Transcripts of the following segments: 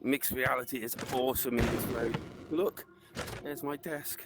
Mixed reality is awesome in this mode. Look, there's my desk.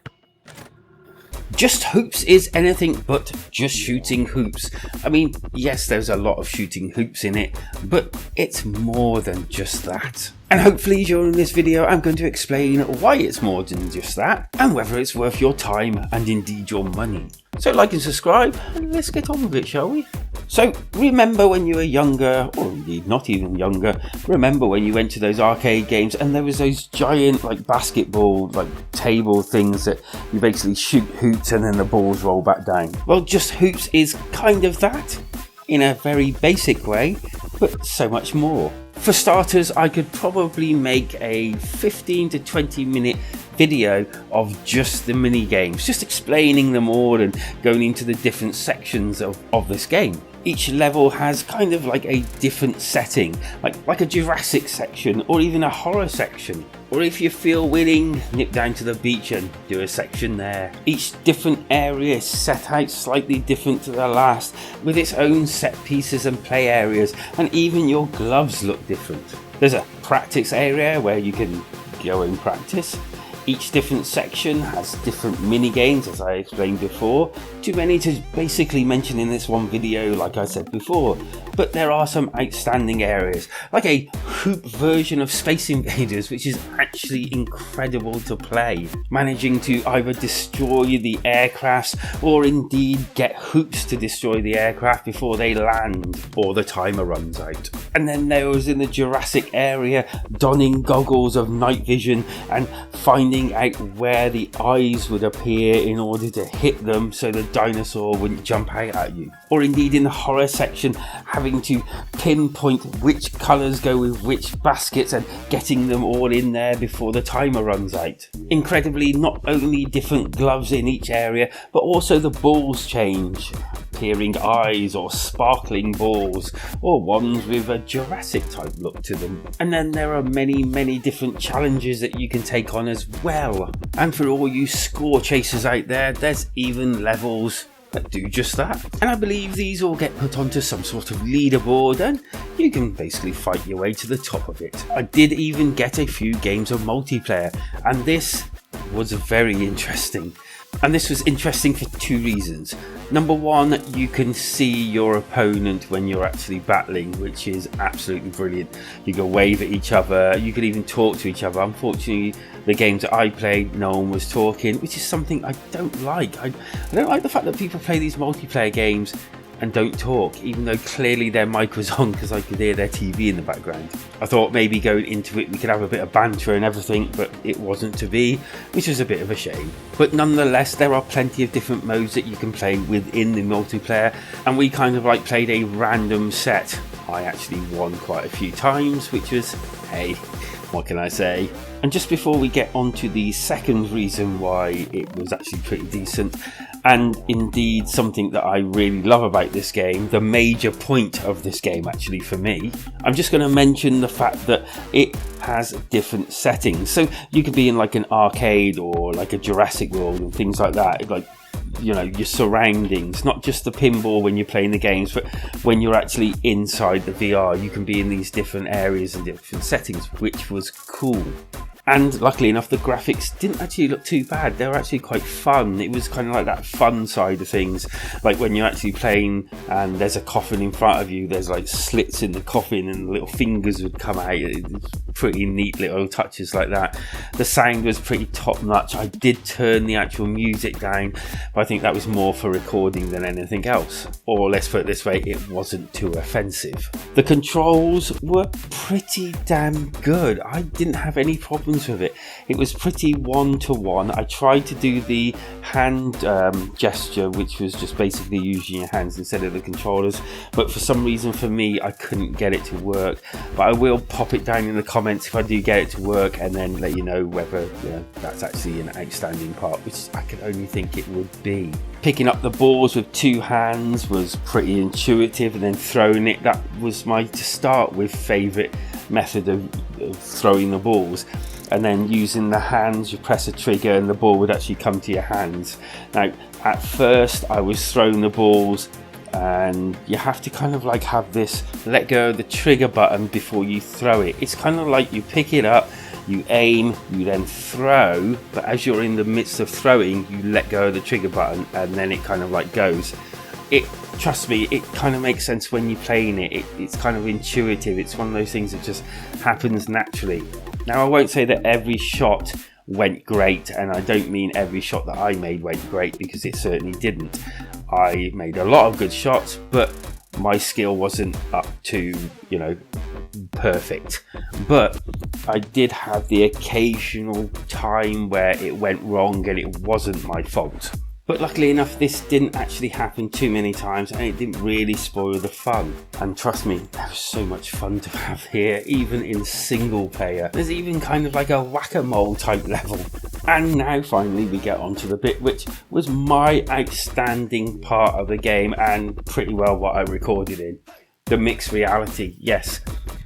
Just Hoops is anything but just shooting hoops. I mean, yes, there's a lot of shooting hoops in it, but it's more than just that. And hopefully during this video I'm going to explain why it's more than just that, and whether it's worth your time and indeed your money. So like and subscribe, and let's get on with it, shall we? So remember when you were younger, or indeed not even younger, remember when you went to those arcade games and there was those giant like basketball like table things that you basically shoot hoops and then the balls roll back down? Well, Just Hoops is kind of that, in a very basic way, but so much more. For starters, I could probably make a 15 to 20 minute video of just the mini games, just explaining them all and going into the different sections of this game. Each level has kind of like a different setting, like a Jurassic section or even a horror section. Or if you feel willing, nip down to the beach and do a section there. Each different area is set out slightly different to the last, with its own set pieces and play areas, and even your gloves look different. There's a practice area where you can go and practice. Each different section has different mini games, as I explained before. Too many to basically mention in this one video, like I said before. But there are some outstanding areas, like a hoop version of Space Invaders, which is actually incredible to play. Managing to either destroy the aircrafts or indeed get hoops to destroy the aircraft before they land or the timer runs out. And then there was in the Jurassic area, donning goggles of night vision and finding out where the eyes would appear in order to hit them so the dinosaur wouldn't jump out at you. Or indeed in the horror section, having to pinpoint which colours go with which baskets and getting them all in there before the timer runs out. Incredibly, not only different gloves in each area, but also the balls change. Appearing eyes or sparkling balls, or ones with a Jurassic type look to them. And then there are many different challenges that you can take on as well. And for all you score chasers out there, there's even levels that do just that. And I believe these all get put onto some sort of leaderboard and you can basically fight your way to the top of it. I did even get a few games of multiplayer, and this was very interesting. And this was interesting for two reasons. Number one, you can see your opponent when you're actually battling, which is absolutely brilliant. You can wave at each other, you can even talk to each other. Unfortunately, the games that I played, no one was talking, which is something I don't like. I don't like the fact that people play these multiplayer games and don't talk, even though clearly their mic was on because I could hear their TV in the background. I thought maybe going into it we could have a bit of banter and everything, but it wasn't to be, which was a bit of a shame. But nonetheless, there are plenty of different modes that you can play within the multiplayer, and we kind of like played a random set. I actually won quite a few times, which was, hey, what can I say? And just before we get on to the second reason why it was actually pretty decent, and indeed something that I really love about this game, the major point of this game actually for me, I'm just going to mention the fact that it has different settings. So you could be in like an arcade or like a Jurassic World and things like that, like, you know, your surroundings, not just the pinball when you're playing the games, but when you're actually inside the VR, you can be in these different areas and different settings, which was cool. And luckily enough, the graphics didn't actually look too bad. They were actually quite fun. It was kind of like that fun side of things. Like when you're actually playing and there's a coffin in front of you, there's like slits in the coffin and little fingers would come out. It's pretty neat little touches like that. The sound was pretty top notch. I did turn the actual music down, but I think that was more for recording than anything else. Or let's put it this way, it wasn't too offensive. The controls were pretty damn good. I didn't have any problems with it. It was pretty one-to-one. I tried to do the hand gesture, which was just basically using your hands instead of the controllers, but for some reason for me I couldn't get it to work. But I will pop it down in the comments if I do get it to work, and then let you know whether that's actually an outstanding part, which I can only think it would be. Picking up the balls with two hands was pretty intuitive, and then throwing it, that was my, to start with, favourite method of throwing the balls. And then using the hands, you press a trigger and the ball would actually come to your hands. Now, at first I was throwing the balls and you have to kind of like have this let go of the trigger button before you throw it. It's kind of like you pick it up, you aim, you then throw, but as you're in the midst of throwing, you let go of the trigger button and then it kind of like goes. Trust me, it kind of makes sense when you're playing it. It's kind of intuitive. It's one of those things that just happens naturally. Now, I won't say that every shot went great, and I don't mean every shot that I made went great, because it certainly didn't. I made a lot of good shots, but my skill wasn't up to, you know, perfect. But I did have the occasional time where it went wrong and it wasn't my fault. But luckily enough, this didn't actually happen too many times, and it didn't really spoil the fun. And trust me, there was so much fun to have here, even in single player. There's even kind of like a whack-a-mole type level. And now finally we get onto the bit which was my outstanding part of the game, and pretty well what I recorded in. The mixed reality, yes.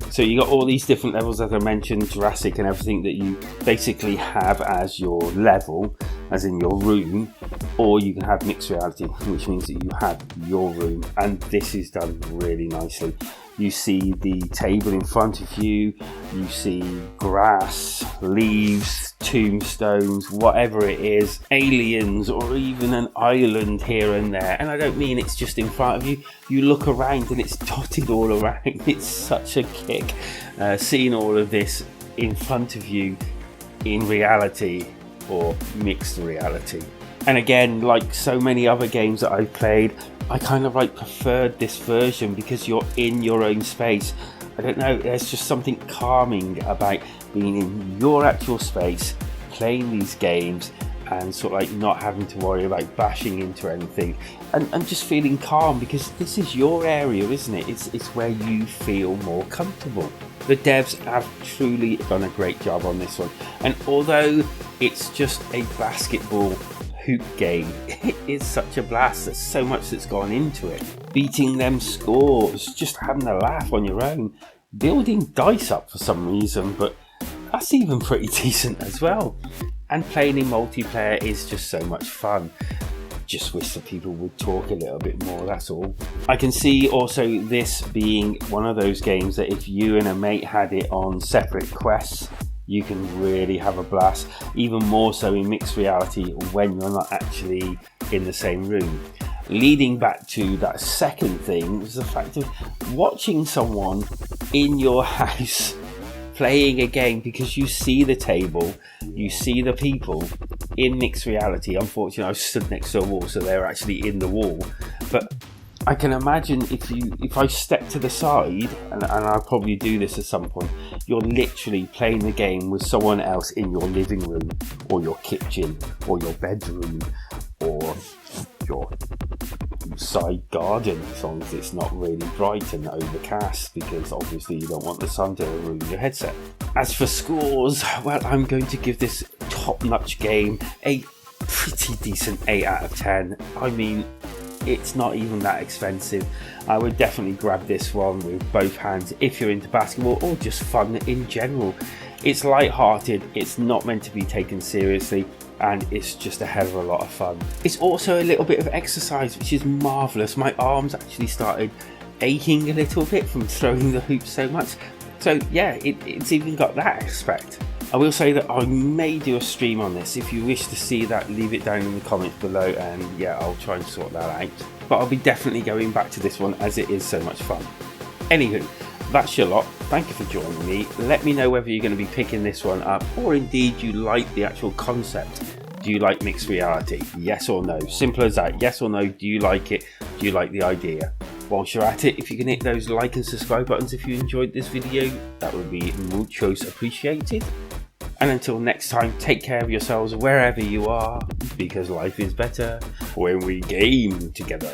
So you got all these different levels, as I mentioned, Jurassic and everything that you basically have as your level, as in your room, or you can have mixed reality, which means that you have your room, and this is done really nicely. You see the table in front of you, you see grass, leaves, tombstones, whatever it is, aliens, or even an island here and there. And I don't mean it's just in front of you. You look around and it's dotted all around. It's such a kick seeing all of this in front of you in reality or mixed reality. And again, like so many other games that I've played, I kind of like preferred this version because you're in your own space. I don't know, there's just something calming about being in your actual space, playing these games, and sort of like not having to worry about bashing into anything, and just feeling calm, because this is your area, isn't it? It's where you feel more comfortable. The devs have truly done a great job on this one, and although it's just a basketball hoop game, it is such a blast. There's so much that's gone into it. Beating them scores, just having a laugh on your own, building dice up for some reason, but that's even pretty decent as well. And playing in multiplayer is just so much fun. Just wish that people would talk a little bit more, that's all. I can see also this being one of those games that if you and a mate had it on separate quests, you can really have a blast, even more so in mixed reality when you're not actually in the same room. Leading back to that second thing was the fact of watching someone in your house playing a game, because you see the table, you see the people in mixed reality. Unfortunately, I was stood next to a wall, so they're actually in the wall. But I can imagine if I step to the side, and I'll probably do this at some point, you're literally playing the game with someone else in your living room, or your kitchen, or your bedroom, or your side garden, as long as it's not really bright and overcast, because obviously you don't want the sun to ruin your headset. As for scores, well, I'm going to give this top-notch game a pretty decent 8 out of 10. I mean, it's not even that expensive. I would definitely grab this one with both hands if you're into basketball or just fun in general. It's light-hearted, it's not meant to be taken seriously, and it's just a hell of a lot of fun. It's also a little bit of exercise, which is marvellous. My arms actually started aching a little bit from throwing the hoops so much. So yeah, it's even got that aspect. I will say that I may do a stream on this. If you wish to see that, leave it down in the comments below, and yeah, I'll try and sort that out. But I'll be definitely going back to this one as it is so much fun. Anywho, that's your lot. Thank you for joining me. Let me know whether you're going to be picking this one up, or indeed you like the actual concept. Do you like mixed reality? Yes or no? Simple as that. Yes or no? Do you like it? Do you like the idea? Whilst you're at it, if you can hit those like and subscribe buttons if you enjoyed this video, that would be muchos appreciated. And until next time, take care of yourselves wherever you are, because life is better when we game together.